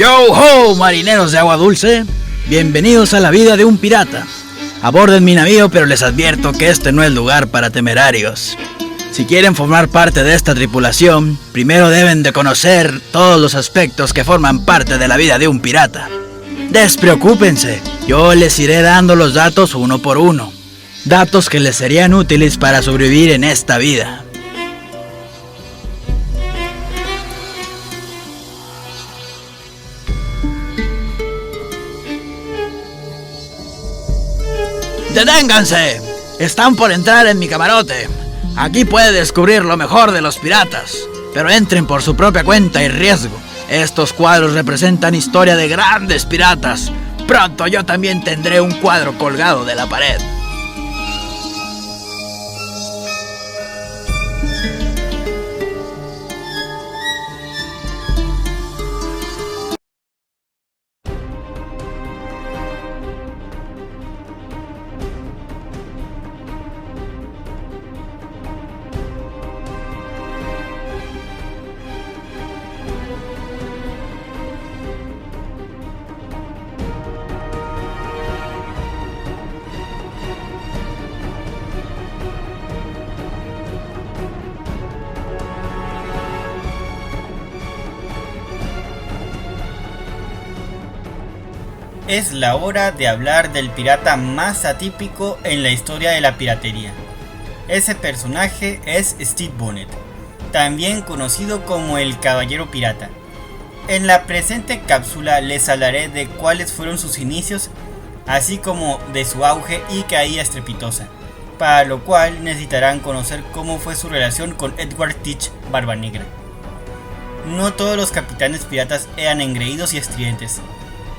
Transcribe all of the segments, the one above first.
Yo ho, marineros de agua dulce, bienvenidos a la vida de un pirata. Aborden mi navío, pero les advierto que este no es lugar para temerarios. Si quieren formar parte de esta tripulación, primero deben de conocer todos los aspectos que forman parte de la vida de un pirata. Despreocúpense, yo les iré dando los datos uno por uno. Datos que les serían útiles para sobrevivir en esta vida. ¡Deténganse! Están por entrar en mi camarote. Aquí puede descubrir lo mejor de los piratas, pero entren por su propia cuenta y riesgo. Estos cuadros representan historia de grandes piratas. Pronto yo también tendré un cuadro colgado de la pared. Es la hora de hablar del pirata más atípico en la historia de la piratería. Ese personaje es Stede Bonnet, también conocido como el Caballero Pirata. En la presente cápsula les hablaré de cuáles fueron sus inicios, así como de su auge y caída estrepitosa, para lo cual necesitarán conocer cómo fue su relación con Edward Teach Barbanegra. No todos los capitanes piratas eran engreídos y estridentes.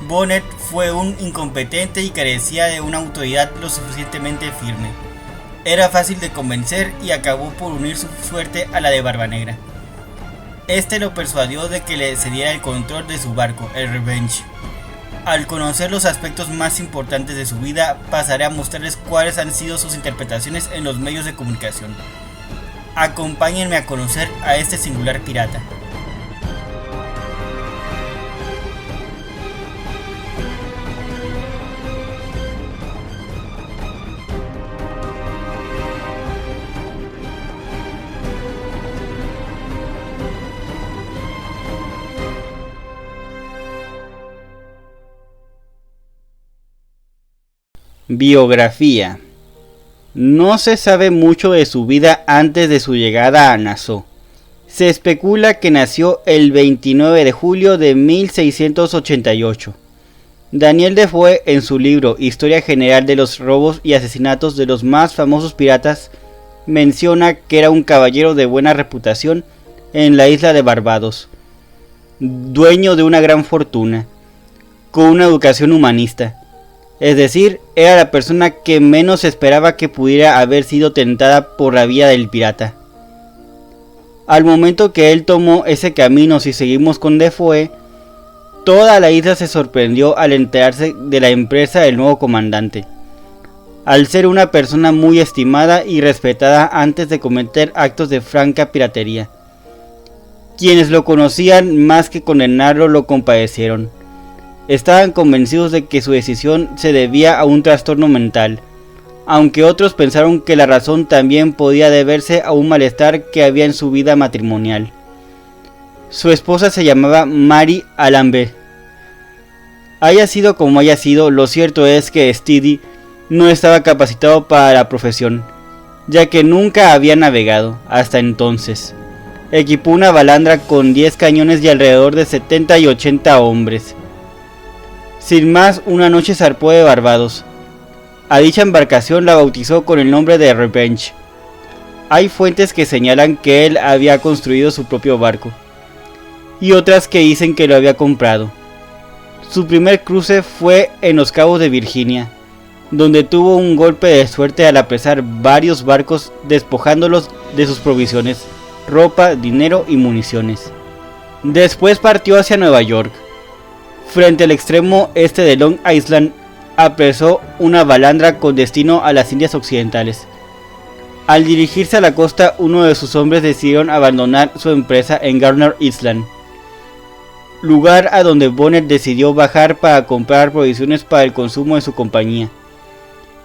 Bonnet fue un incompetente y carecía de una autoridad lo suficientemente firme. Era fácil de convencer y acabó por unir su suerte a la de Barbanegra. Este lo persuadió de que le cediera el control de su barco, el Revenge. Al conocer los aspectos más importantes de su vida, pasaré a mostrarles cuáles han sido sus interpretaciones en los medios de comunicación. Acompáñenme a conocer a este singular pirata. Biografía. No se sabe mucho de su vida antes de su llegada a Nassau. Se especula que nació el 29 de julio de 1688. Daniel Defoe, en su libro Historia General de los robos y asesinatos de los más famosos piratas, menciona que era un caballero de buena reputación en la isla de Barbados, dueño de una gran fortuna, con una educación humanista. Es decir, era la persona que menos esperaba que pudiera haber sido tentada por la vía del pirata. Al momento que él tomó ese camino, si seguimos con Defoe, toda la isla se sorprendió al enterarse de la empresa del nuevo comandante, al ser una persona muy estimada y respetada antes de cometer actos de franca piratería. Quienes lo conocían más que condenarlo lo compadecieron. Estaban convencidos de que su decisión se debía a un trastorno mental, aunque otros pensaron que la razón también podía deberse a un malestar que había en su vida matrimonial. Su esposa se llamaba Mary Allambé. Haya sido como haya sido, lo cierto es que Stede no estaba capacitado para la profesión, ya que nunca había navegado hasta entonces. Equipó una balandra con 10 cañones y alrededor de 70 y 80 hombres. Sin más, una noche zarpó de Barbados. A dicha embarcación la bautizó con el nombre de Revenge. Hay fuentes que señalan que él había construido su propio barco, y otras que dicen que lo había comprado. Su primer cruce fue en los Cabos de Virginia, donde tuvo un golpe de suerte al apresar varios barcos, despojándolos de sus provisiones, ropa, dinero y municiones. Después partió hacia Nueva York. Frente al extremo este de Long Island, apresó una balandra con destino a las Indias Occidentales. Al dirigirse a la costa, uno de sus hombres decidieron abandonar su empresa en Garner Island. lugar a donde Bonnet decidió bajar para comprar provisiones para el consumo de su compañía.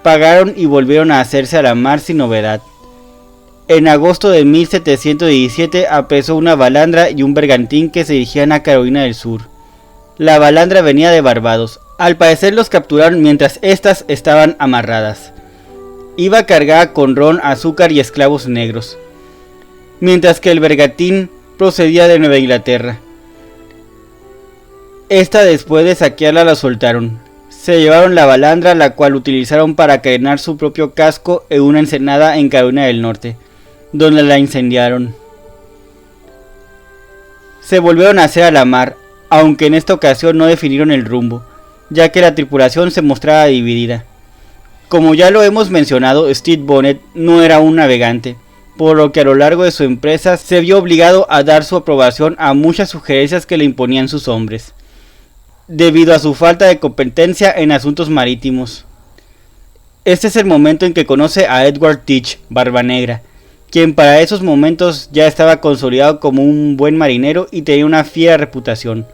Pagaron y volvieron a hacerse a la mar sin novedad. En agosto de 1717 apresó una balandra y un bergantín que se dirigían a Carolina del Sur. La balandra venía de Barbados. Al parecer los capturaron mientras éstas estaban amarradas. Iba cargada con ron, azúcar y esclavos negros, mientras que el bergantín procedía de Nueva Inglaterra. Esta, después de saquearla, la soltaron. Se llevaron la balandra, la cual utilizaron para carenar su propio casco en una ensenada en Carolina del Norte, donde la incendiaron. Se volvieron a hacer a la mar, aunque en esta ocasión no definieron el rumbo, ya que la tripulación se mostraba dividida. Como ya lo hemos mencionado, Stede Bonnet no era un navegante, por lo que a lo largo de su empresa se vio obligado a dar su aprobación a muchas sugerencias que le imponían sus hombres, debido a su falta de competencia en asuntos marítimos. Este es el momento en que conoce a Edward Teach, Barbanegra, quien para esos momentos ya estaba consolidado como un buen marinero y tenía una fiera reputación.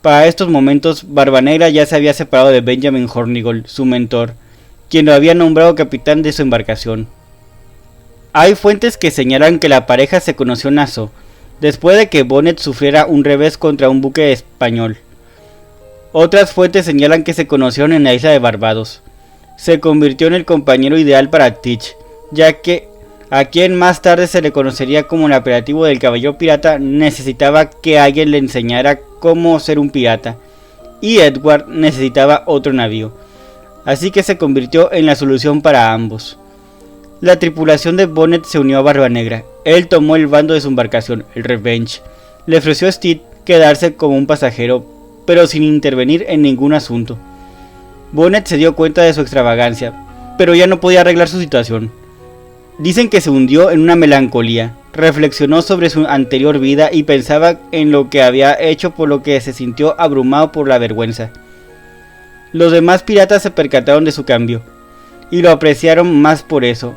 Para estos momentos, Barbanegra ya se había separado de Benjamin Hornigold, su mentor, quien lo había nombrado capitán de su embarcación. Hay fuentes que señalan que la pareja se conoció en Nassau, después de que Bonnet sufriera un revés contra un buque español. Otras fuentes señalan que se conocieron en la isla de Barbados. Se convirtió en el compañero ideal para Teach, ya que a quien más tarde se le conocería como el apelativo del caballero pirata necesitaba que alguien le enseñara cómo ser un pirata, y Edward necesitaba otro navío, así que se convirtió en la solución para ambos. La tripulación de Bonnet se unió a Barbanegra. Él tomó el bando de su embarcación, el Revenge. Le ofreció a Stede quedarse como un pasajero, pero sin intervenir en ningún asunto. Bonnet se dio cuenta de su extravagancia, pero ya no podía arreglar su situación. Dicen que se hundió en una melancolía, reflexionó sobre su anterior vida y pensaba en lo que había hecho, por lo que se sintió abrumado por la vergüenza. Los demás piratas se percataron de su cambio, y lo apreciaron más por eso.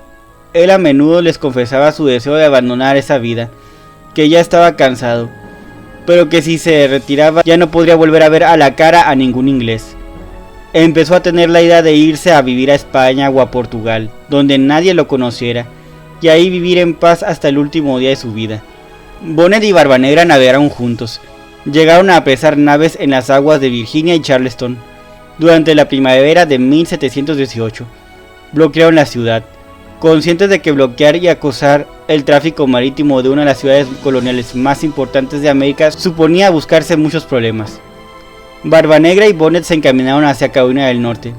Él a menudo les confesaba su deseo de abandonar esa vida, que ya estaba cansado, pero que si se retiraba ya no podría volver a ver a la cara a ningún inglés. Empezó a tener la idea de irse a vivir a España o a Portugal, donde nadie lo conociera, y ahí vivir en paz hasta el último día de su vida. Bonnet y Barbanegra navegaron juntos. Llegaron a apresar naves en las aguas de Virginia y Charleston. Durante la primavera de 1718, bloquearon la ciudad, conscientes de que bloquear y acosar el tráfico marítimo de una de las ciudades coloniales más importantes de América suponía buscarse muchos problemas. Barbanegra y Bonnet se encaminaron hacia Carolina del Norte,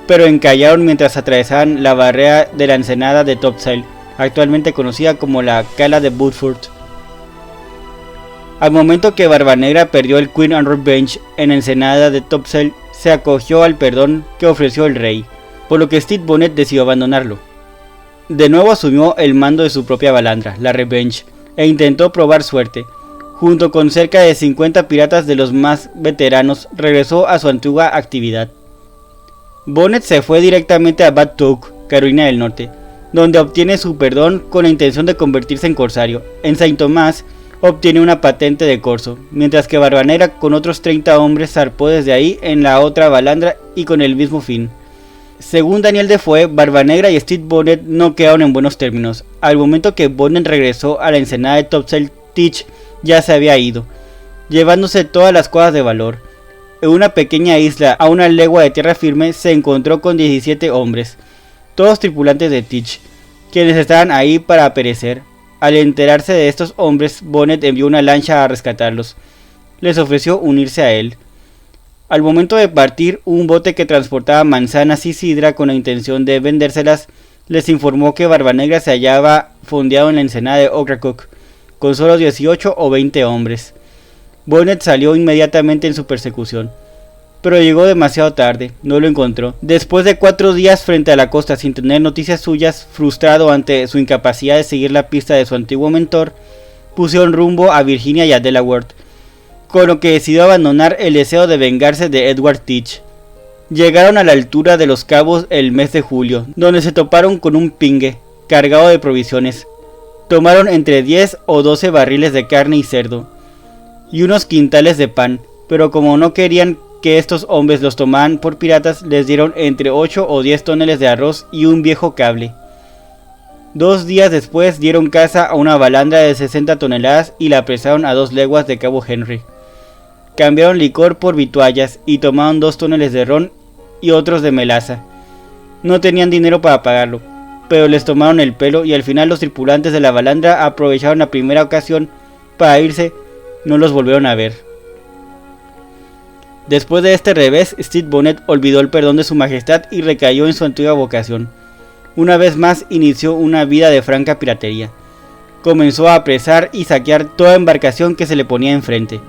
pero encallaron mientras atravesaban la barrera de la ensenada de Topsail, actualmente conocida como la Cala de Beaufort. Al momento que Barbanegra perdió el Queen and Revenge en la ensenada de Topsail, se acogió al perdón que ofreció el rey, por lo que Stede Bonnet decidió abandonarlo. De nuevo asumió el mando de su propia balandra, la Revenge, e intentó probar suerte. Junto con cerca de 50 piratas de los más veteranos, regresó a su antigua actividad. Bonnet se fue directamente a Bad Tuck, Carolina del Norte, donde obtiene su perdón con la intención de convertirse en corsario. En Saint Thomas obtiene una patente de corso, mientras que Barbanegra con otros 30 hombres zarpó desde ahí en la otra balandra y con el mismo fin. Según Daniel Defoe, Barbanegra y Stede Bonnet no quedaron en buenos términos. Al momento que Bonnet regresó a la ensenada de Topsail, Teach ya se había ido, llevándose todas las cosas de valor. En una pequeña isla a una legua de tierra firme se encontró con 17 hombres, todos tripulantes de Teach, quienes estaban ahí para perecer. Al enterarse de estos hombres, Bonnet envió una lancha a rescatarlos. Les ofreció unirse a él. Al momento de partir, un bote que transportaba manzanas y sidra con la intención de vendérselas, les informó que Barbanegra se hallaba fondeado en la ensenada de Ocracoke, con solo 18 o 20 hombres. Bonnet salió inmediatamente en su persecución, pero llegó demasiado tarde, no lo encontró. Después de 4 días frente a la costa sin tener noticias suyas, frustrado ante su incapacidad de seguir la pista de su antiguo mentor, pusieron rumbo a Virginia y a Delaware, con lo que decidió abandonar el deseo de vengarse de Edward Teach. Llegaron a la altura de los Cabos el mes de julio, donde se toparon con un pingue cargado de provisiones. Tomaron entre 10 o 12 barriles de carne y cerdo. y unos quintales de pan, pero como no querían que estos hombres los tomaran por piratas, les dieron entre 8 o 10 toneladas de arroz y un viejo cable. 2 días después dieron caza a una balandra de 60 toneladas y la apresaron a 2 leguas de Cabo Henry. Cambiaron licor por vituallas y tomaron 2 toneladas de ron y otros de melaza. No tenían dinero para pagarlo, pero les tomaron el pelo y al final los tripulantes de la balandra aprovecharon la primera ocasión para irse, no los volvieron a ver. Después de este revés, Stede Bonnet olvidó el perdón de su majestad y recayó en su antigua vocación. Una vez más inició una vida de franca piratería. Comenzó a apresar y saquear toda embarcación que se le ponía enfrente.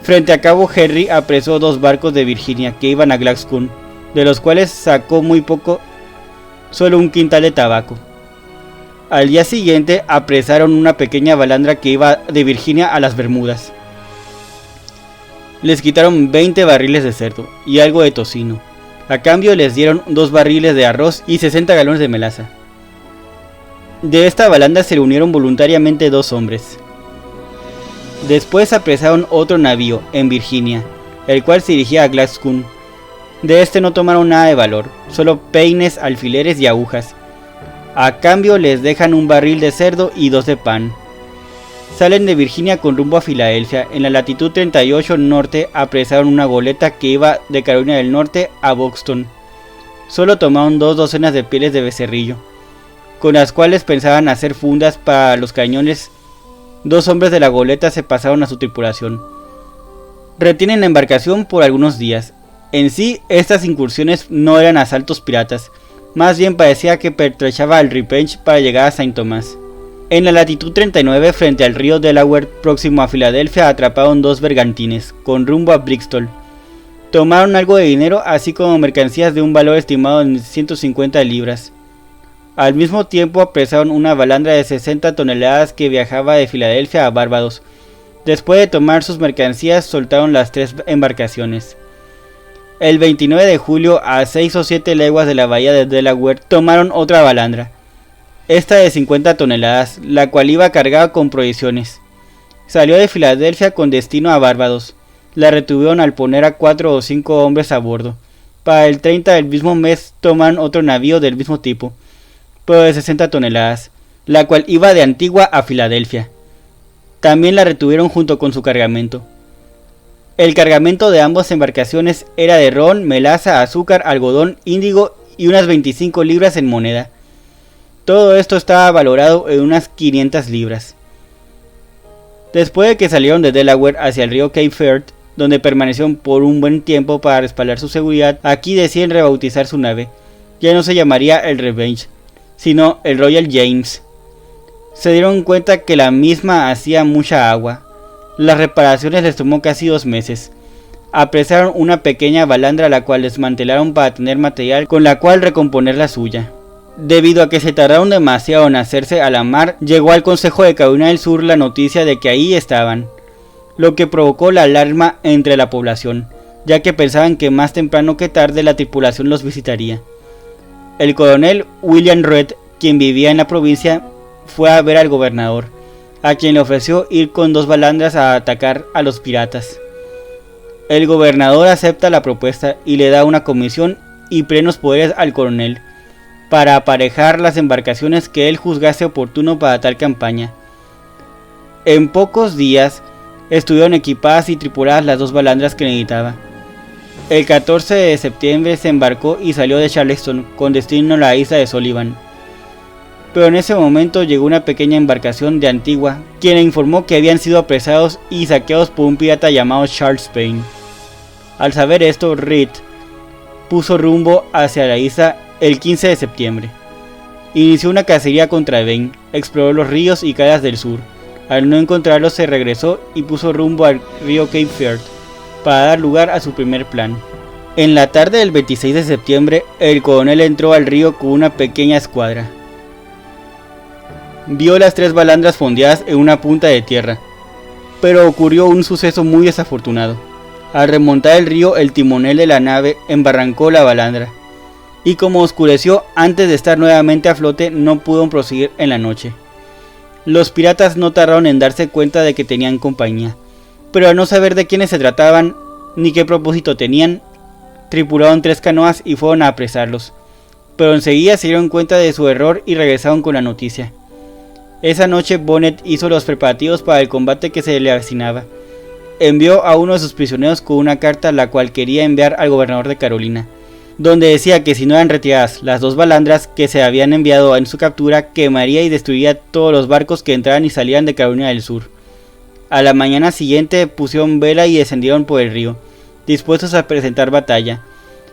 Frente a Cabo Henry apresó 2 barcos de Virginia que iban a Glasgow, de los cuales sacó muy poco, solo un quintal de tabaco. Al día siguiente apresaron una pequeña balandra que iba de Virginia a las Bermudas. Les quitaron 20 barriles de cerdo y algo de tocino. A cambio les dieron 2 barriles de arroz y 60 galones de melaza. De esta balandra se unieron voluntariamente 2 hombres. Después apresaron otro navío en Virginia, el cual se dirigía a Glasgow. De este no tomaron nada de valor, solo peines, alfileres y agujas. A cambio les dejan un barril de cerdo y 2 de pan. Salen de Virginia con rumbo a Filadelfia. En la latitud 38 norte apresaron una goleta que iba de Carolina del Norte a Boston. Solo tomaron 2 docenas de pieles de becerrillo, con las cuales pensaban hacer fundas para los cañones. 2 hombres de la goleta se pasaron a su tripulación. Retienen la embarcación por algunos días. En sí, estas incursiones no eran asaltos piratas, más bien parecía que pertrechaba al Revenge para llegar a Saint Thomas. En la latitud 39, frente al río Delaware, próximo a Filadelfia, atraparon 2 bergantines, con rumbo a Bristol. Tomaron algo de dinero, así como mercancías de un valor estimado en 150 libras. Al mismo tiempo apresaron una balandra de 60 toneladas que viajaba de Filadelfia a Barbados. Después de tomar sus mercancías, soltaron las 3 embarcaciones. El 29 de julio, a 6 o 7 leguas de la bahía de Delaware, tomaron otra balandra, esta de 50 toneladas, la cual iba cargada con provisiones. Salió de Filadelfia con destino a Barbados. La retuvieron al poner a 4 o 5 hombres a bordo. Para el 30 del mismo mes tomaron otro navío del mismo tipo, pero de 60 toneladas, la cual iba de Antigua a Filadelfia. También la retuvieron junto con su cargamento. El cargamento de ambas embarcaciones era de ron, melaza, azúcar, algodón, índigo y unas 25 libras en moneda. Todo esto estaba valorado en unas 500 libras. Después de que salieron de Delaware hacia el río Cape Fear, donde permanecieron por un buen tiempo para respaldar su seguridad, aquí deciden rebautizar su nave. Ya no se llamaría el Revenge, sino el Royal James. Se dieron cuenta que la misma hacía mucha agua. Las reparaciones les tomó casi 2 meses. Apresaron una pequeña balandra, la cual desmantelaron para tener material con la cual recomponer la suya. Debido a que se tardaron demasiado en hacerse a la mar, llegó al Consejo de Carolina del Sur la noticia de que ahí estaban, lo que provocó la alarma entre la población, ya que pensaban que más temprano que tarde la tripulación los visitaría. El coronel William Red, quien vivía en la provincia, fue a ver al gobernador, a quien le ofreció ir con 2 balandras a atacar a los piratas. El gobernador acepta la propuesta y le da una comisión y plenos poderes al coronel, para aparejar las embarcaciones que él juzgase oportuno para tal campaña. En pocos días estuvieron equipadas y tripuladas las 2 balandras que necesitaba. El 14 de septiembre se embarcó y salió de Charleston con destino a la isla de Sullivan. Pero en ese momento llegó una pequeña embarcación de Antigua, quien informó que habían sido apresados y saqueados por un pirata llamado Charles Payne. Al saber esto, Reed puso rumbo hacia la isla el 15 de septiembre. Inició una cacería contra Bain, exploró los ríos y calas del sur. Al no encontrarlos se regresó y puso rumbo al río Cape Fear para dar lugar a su primer plan. En la tarde del 26 de septiembre, el coronel entró al río con una pequeña escuadra. Vio las 3 balandras fondeadas en una punta de tierra, pero ocurrió un suceso muy desafortunado. Al remontar el río, el timonel de la nave embarrancó la balandra, y como oscureció antes de estar nuevamente a flote, no pudo proseguir en la noche. Los piratas no tardaron en darse cuenta de que tenían compañía, pero al no saber de quiénes se trataban ni qué propósito tenían, tripularon 3 canoas y fueron a apresarlos, pero enseguida se dieron cuenta de su error y regresaron con la noticia. Esa noche Bonnet hizo los preparativos para el combate que se le avecinaba. Envió a uno de sus prisioneros con una carta la cual quería enviar al gobernador de Carolina, donde decía que si no eran retiradas las 2 balandras que se habían enviado en su captura, quemaría y destruiría todos los barcos que entraran y salieran de Carolina del Sur. A la mañana siguiente pusieron vela y descendieron por el río, dispuestos a presentar batalla,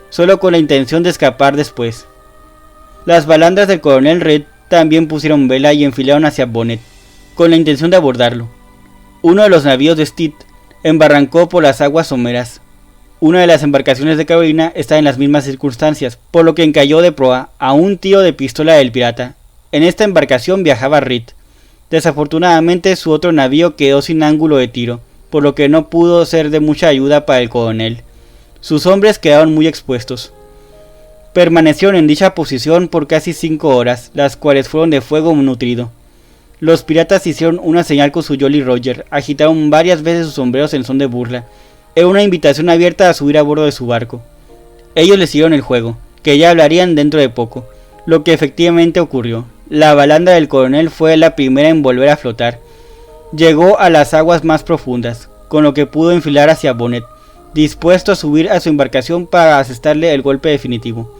solo con la intención de escapar después. Las balandras del coronel Reed también pusieron vela y enfilaron hacia Bonnet, con la intención de abordarlo. Uno de los navíos de Stead embarrancó por las aguas someras. Una de las embarcaciones de Carolina está en las mismas circunstancias, por lo que encalló de proa a un tiro de pistola del pirata. En esta embarcación viajaba Reed. Desafortunadamente su otro navío quedó sin ángulo de tiro, por lo que no pudo ser de mucha ayuda para el coronel. Sus hombres quedaron muy expuestos. Permanecieron en dicha posición por casi 5 horas, las cuales fueron de fuego nutrido. Los piratas hicieron una señal con su Jolly Roger, agitaron varias veces sus sombreros en son de burla. Era una invitación abierta a subir a bordo de su barco. Ellos le siguieron el juego, que ya hablarían dentro de poco, lo que efectivamente ocurrió. La balandra del coronel fue la primera en volver a flotar. Llegó a las aguas más profundas, con lo que pudo enfilar hacia Bonnet, dispuesto a subir a su embarcación para asestarle el golpe definitivo.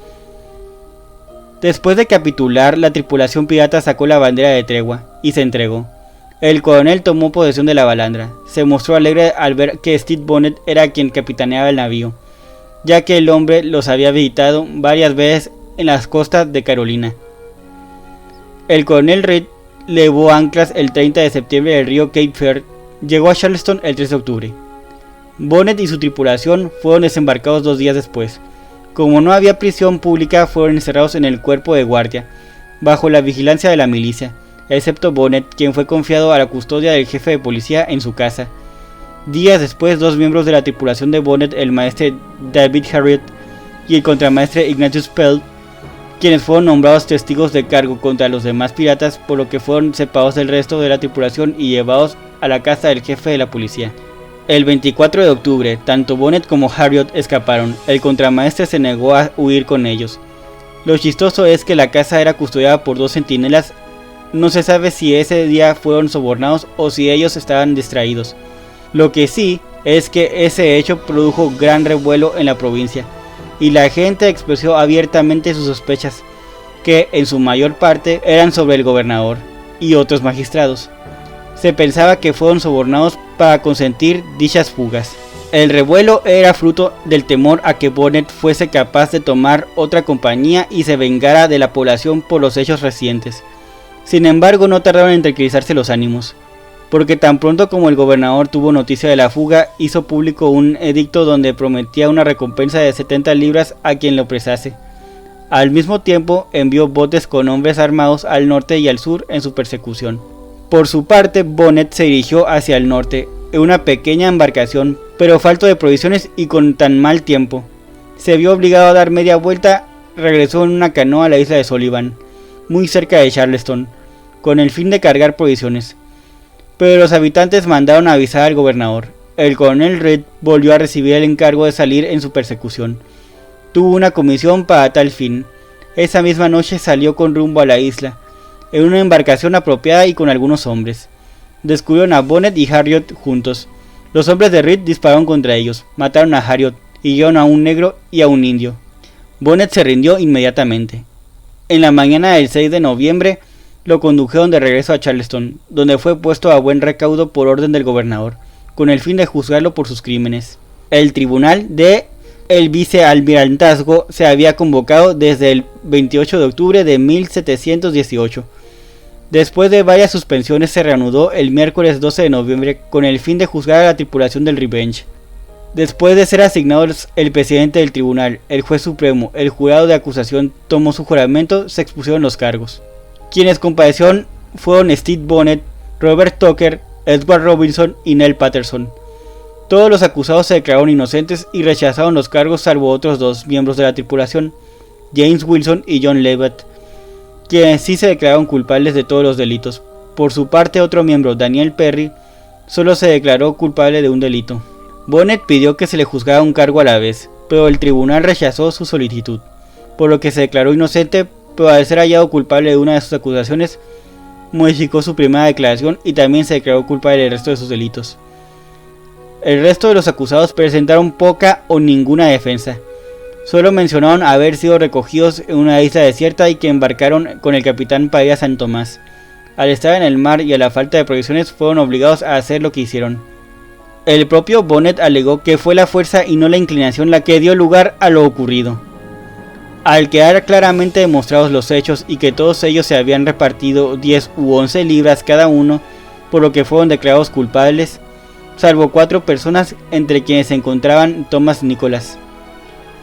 Después de capitular, la tripulación pirata sacó la bandera de tregua y se entregó. El coronel tomó posesión de la balandra. Se mostró alegre al ver que Stede Bonnet era quien capitaneaba el navío, ya que el hombre los había visitado varias veces en las costas de Carolina. El coronel Reed levó anclas el 30 de septiembre del río Cape Fear. Llegó a Charleston el 3 de octubre. Bonnet y su tripulación fueron desembarcados 2 días después. Como no había prisión pública, fueron encerrados en el cuerpo de guardia, bajo la vigilancia de la milicia, excepto Bonnet, quien fue confiado a la custodia del jefe de policía en su casa. Días después, 2 miembros de la tripulación de Bonnet, el maestre David Harriot y el contramaestre Ignatius Pell, quienes fueron nombrados testigos de cargo contra los demás piratas, por lo que fueron separados del resto de la tripulación y llevados a la casa del jefe de la policía. El 24 de octubre, tanto Bonnet como Harriot escaparon. El contramaestre se negó a huir con ellos. Lo chistoso es que la casa era custodiada por 2 centinelas. No se sabe si ese día fueron sobornados o si ellos estaban distraídos. Lo que sí es que ese hecho produjo gran revuelo en la provincia, y la gente expresó abiertamente sus sospechas, que en su mayor parte eran sobre el gobernador y otros magistrados. Se pensaba que fueron sobornados para consentir dichas fugas. El revuelo era fruto del temor a que Bonnet fuese capaz de tomar otra compañía y se vengara de la población por los hechos recientes. Sin embargo, no tardaron en tranquilizarse los ánimos, porque tan pronto como el gobernador tuvo noticia de la fuga, hizo público un edicto donde prometía una recompensa de 70 libras a quien lo apresase. Al mismo tiempo, envió botes con hombres armados al norte y al sur en su persecución. Por su parte, Bonnet se dirigió hacia el norte en una pequeña embarcación, pero falto de provisiones y con tan mal tiempo. Se vio obligado a dar media vuelta. Regresó en una canoa a la isla de Sullivan, muy cerca de Charleston, con el fin de cargar provisiones. Pero los habitantes mandaron a avisar al gobernador. El coronel Reed volvió a recibir el encargo de salir en su persecución. Tuvo una comisión para tal fin. Esa misma noche salió con rumbo a la isla, en una embarcación apropiada y con algunos hombres. Descubrieron a Bonnet y Harriot juntos. Los hombres de Reed dispararon contra ellos, mataron a Harriot y hirieron a un negro y a un indio. Bonnet se rindió inmediatamente. En la mañana del 6 de noviembre lo condujeron de regreso a Charleston, donde fue puesto a buen recaudo por orden del gobernador, con el fin de juzgarlo por sus crímenes. El tribunal de el vicealmirantazgo se había convocado desde el 28 de octubre de 1718. Después de varias suspensiones se reanudó el miércoles 12 de noviembre con el fin de juzgar a la tripulación del Revenge. Después de ser asignados el presidente del tribunal, el juez supremo, el jurado de acusación tomó su juramento, se expusieron los cargos. Quienes comparecieron fueron Stede Bonnet, Robert Tucker, Edward Robinson y Nell Patterson. Todos los acusados se declararon inocentes y rechazaron los cargos salvo otros 2 miembros de la tripulación, James Wilson y John Leavitt, quienes sí se declararon culpables de todos los delitos. Por su parte, otro miembro, Daniel Perry, solo se declaró culpable de un delito. Bonnet pidió que se le juzgara un cargo a la vez, pero el tribunal rechazó su solicitud, por lo que se declaró inocente, pero al ser hallado culpable de una de sus acusaciones, modificó su primera declaración y también se declaró culpable del resto de sus delitos. El resto de los acusados presentaron poca o ninguna defensa. Solo mencionaron haber sido recogidos en una isla desierta y que embarcaron con el capitán para ir a San Tomás. Al estar en el mar y a la falta de provisiones fueron obligados a hacer lo que hicieron. El propio Bonnet alegó que fue la fuerza y no la inclinación la que dio lugar a lo ocurrido. Al quedar claramente demostrados los hechos y que todos ellos se habían repartido 10 u 11 libras cada uno, por lo que fueron declarados culpables, salvo 4 personas entre quienes se encontraban Thomas Nicholas.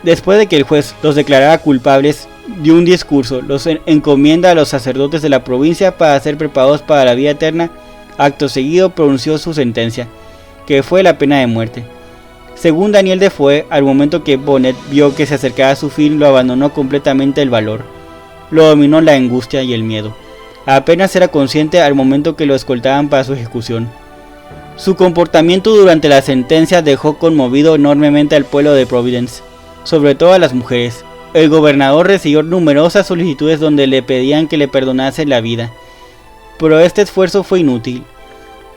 Después de que el juez los declarara culpables, dio un discurso, los encomienda a los sacerdotes de la provincia para ser preparados para la vida eterna. Acto seguido pronunció su sentencia, que fue la pena de muerte. Según Daniel Defoe, al momento que Bonnet vio que se acercaba a su fin, lo abandonó completamente el valor. Lo dominó la angustia y el miedo. Apenas era consciente al momento que lo escoltaban para su ejecución. Su comportamiento durante la sentencia dejó conmovido enormemente al pueblo de Providence, sobre todo a las mujeres. El gobernador recibió numerosas solicitudes donde le pedían que le perdonase la vida, pero este esfuerzo fue inútil.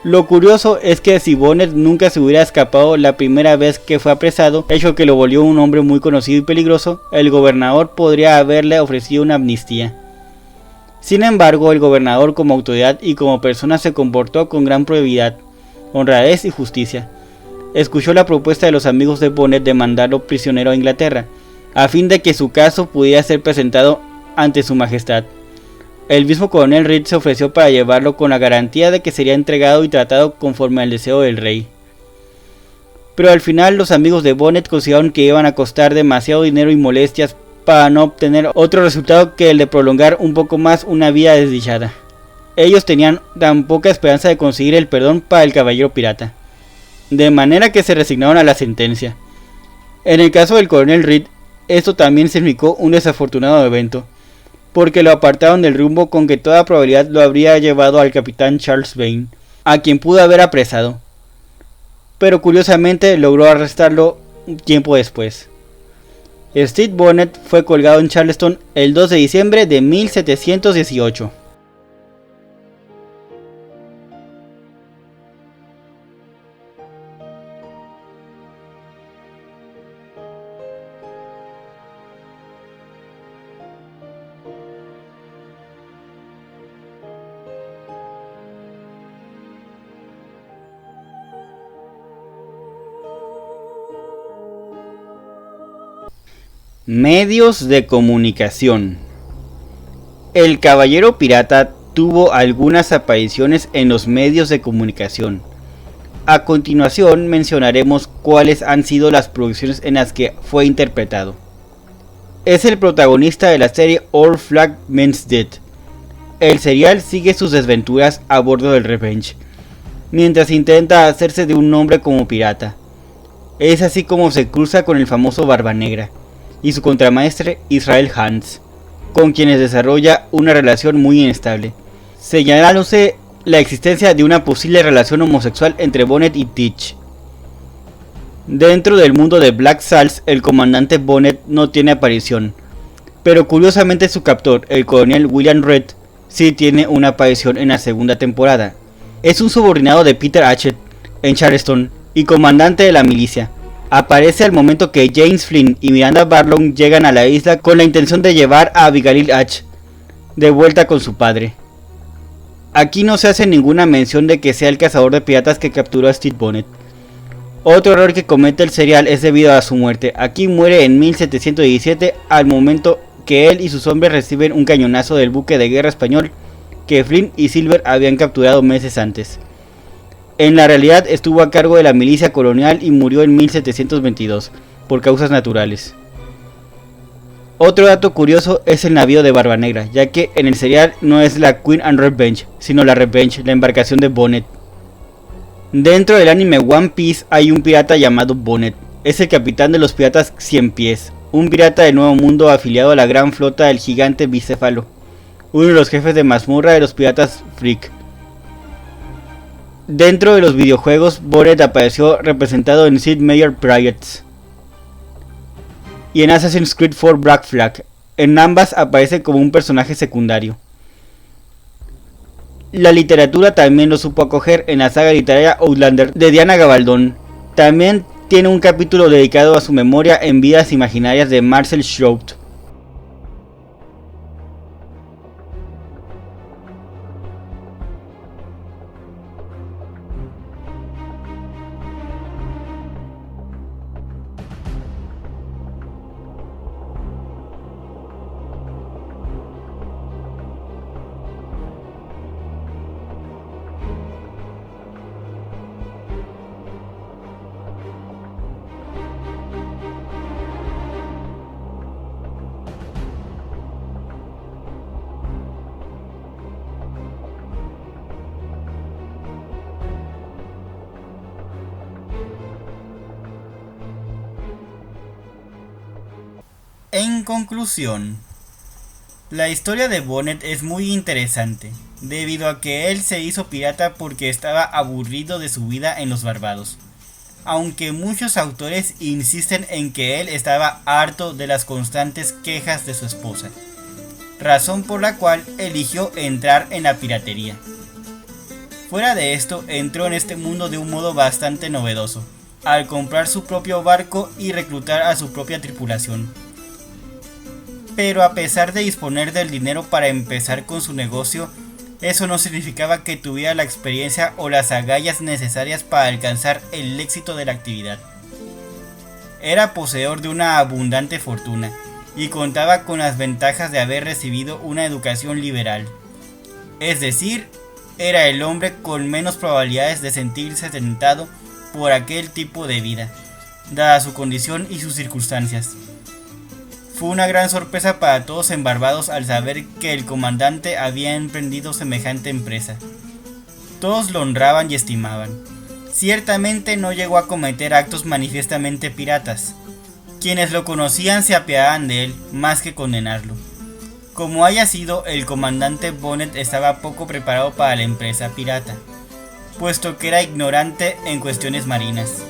Lo curioso es que si Bonnet nunca se hubiera escapado la primera vez que fue apresado, hecho que lo volvió un hombre muy conocido y peligroso, el gobernador podría haberle ofrecido una amnistía. Sin embargo, el gobernador como autoridad y como persona se comportó con gran probidad, honradez y justicia. Escuchó la propuesta de los amigos de Bonnet de mandarlo prisionero a Inglaterra, a fin de que su caso pudiera ser presentado ante su majestad. El mismo coronel Reed se ofreció para llevarlo con la garantía de que sería entregado y tratado conforme al deseo del rey. Pero al final los amigos de Bonnet consideraron que iban a costar demasiado dinero y molestias para no obtener otro resultado que el de prolongar un poco más una vida desdichada. Ellos tenían tan poca esperanza de conseguir el perdón para el caballero pirata, de manera que se resignaron a la sentencia. En el caso del coronel Reed, esto también significó un desafortunado evento, porque lo apartaron del rumbo con que toda probabilidad lo habría llevado al capitán Charles Vane, a quien pudo haber apresado, pero curiosamente logró arrestarlo un tiempo después. Stede Bonnet fue colgado en Charleston el 2 de diciembre de 1718. Medios de comunicación. El caballero pirata tuvo algunas apariciones en los medios de comunicación. A continuación mencionaremos cuáles han sido las producciones en las que fue interpretado. Es el protagonista de la serie Our Flag Means Dead. El serial sigue sus desventuras a bordo del Revenge, mientras intenta hacerse de un nombre como pirata. Es así como se cruza con el famoso Barba Negra y su contramaestre Israel Hands, con quienes desarrolla una relación muy inestable, señalándose la existencia de una posible relación homosexual entre Bonnet y Teach. Dentro del mundo de Black Sails, el comandante Bonnet no tiene aparición, pero curiosamente su captor, el coronel William Red, sí tiene una aparición en la segunda temporada. Es un subordinado de Peter Hatchett en Charleston y comandante de la milicia. Aparece al momento que James Flynn y Miranda Barlow llegan a la isla con la intención de llevar a Abigail Hatch de vuelta con su padre. Aquí no se hace ninguna mención de que sea el cazador de piratas que capturó a Stede Bonnet. Otro error que comete el serial es debido a su muerte. Aquí muere en 1717 al momento que él y sus hombres reciben un cañonazo del buque de guerra español que Flynn y Silver habían capturado meses antes. En la realidad estuvo a cargo de la milicia colonial y murió en 1722 por causas naturales. Otro dato curioso es el navío de Barba Negra, ya que en el serial no es la Queen and Revenge, sino la Revenge, la embarcación de Bonnet. Dentro del anime One Piece hay un pirata llamado Bonnet, es el capitán de los piratas Cien Pies, un pirata del Nuevo Mundo afiliado a la gran flota del gigante bicéfalo, uno de los jefes de mazmorra de los piratas Freak. Dentro de los videojuegos, Bonnet apareció representado en Sid Meier Pirates y en Assassin's Creed 4 Black Flag. En ambas aparece como un personaje secundario. La literatura también lo supo acoger en la saga literaria Outlander de Diana Gabaldon. También tiene un capítulo dedicado a su memoria en Vidas Imaginarias de Marcel Schrout. En conclusión, la historia de Bonnet es muy interesante, debido a que él se hizo pirata porque estaba aburrido de su vida en los Barbados, aunque muchos autores insisten en que él estaba harto de las constantes quejas de su esposa, razón por la cual eligió entrar en la piratería. Fuera de esto, entró en este mundo de un modo bastante novedoso, al comprar su propio barco y reclutar a su propia tripulación. Pero a pesar de disponer del dinero para empezar con su negocio, eso no significaba que tuviera la experiencia o las agallas necesarias para alcanzar el éxito de la actividad. Era poseedor de una abundante fortuna y contaba con las ventajas de haber recibido una educación liberal. Es decir, era el hombre con menos probabilidades de sentirse tentado por aquel tipo de vida, dada su condición y sus circunstancias. Fue una gran sorpresa para todos en Barbados al saber que el comandante había emprendido semejante empresa. Todos lo honraban y estimaban. Ciertamente no llegó a cometer actos manifiestamente piratas. Quienes lo conocían se apiadaban de él más que condenarlo. Como haya sido, el comandante Bonnet estaba poco preparado para la empresa pirata, puesto que era ignorante en cuestiones marinas.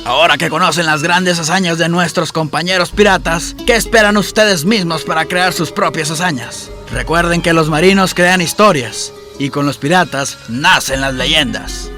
Ahora que conocen las grandes hazañas de nuestros compañeros piratas, ¿qué esperan ustedes mismos para crear sus propias hazañas? Recuerden que los marinos crean historias y con los piratas nacen las leyendas.